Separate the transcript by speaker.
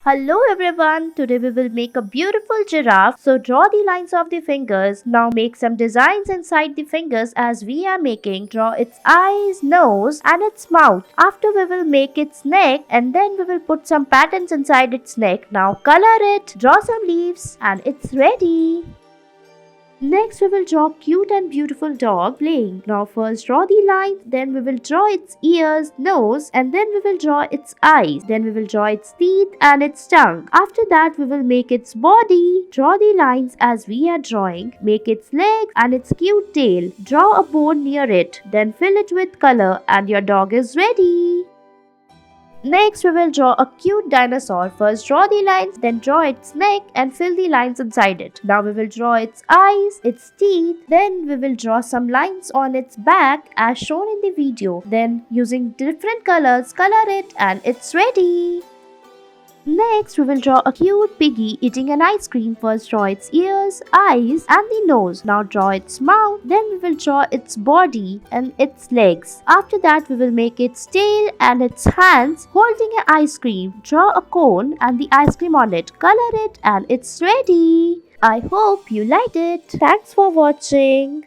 Speaker 1: Hello everyone, today we will make a beautiful giraffe. So draw the lines of the fingers. Now make some designs inside the fingers as we are making. Draw its eyes, nose and its mouth. After we will make its neck and then we will put some patterns inside its neck. Now color it, draw some leaves and it's ready. Next we will draw cute and beautiful dog playing. Now first draw the lines, then we will draw its ears, nose and then we will draw its eyes. Then we will draw its teeth and its tongue. After that we will make its body. Draw the lines as we are drawing. Make its legs and its cute tail. Draw a bone near it. Then fill it with color and your dog is ready. Next, we will draw a cute dinosaur. First draw the lines, then draw its neck and fill the lines inside it. Now we will draw its eyes, its teeth, then we will draw some lines on its back as shown in the video. Then using different colors, color it and it's ready. Next, we will draw a cute piggy eating an ice cream. First draw its ears, eyes and the nose. Now draw its mouth. Then we will draw its body and its legs. After that, we will make its tail and its hands holding an ice cream. Draw a cone and the ice cream on it. Color it and it's ready. I hope you liked it. Thanks for watching.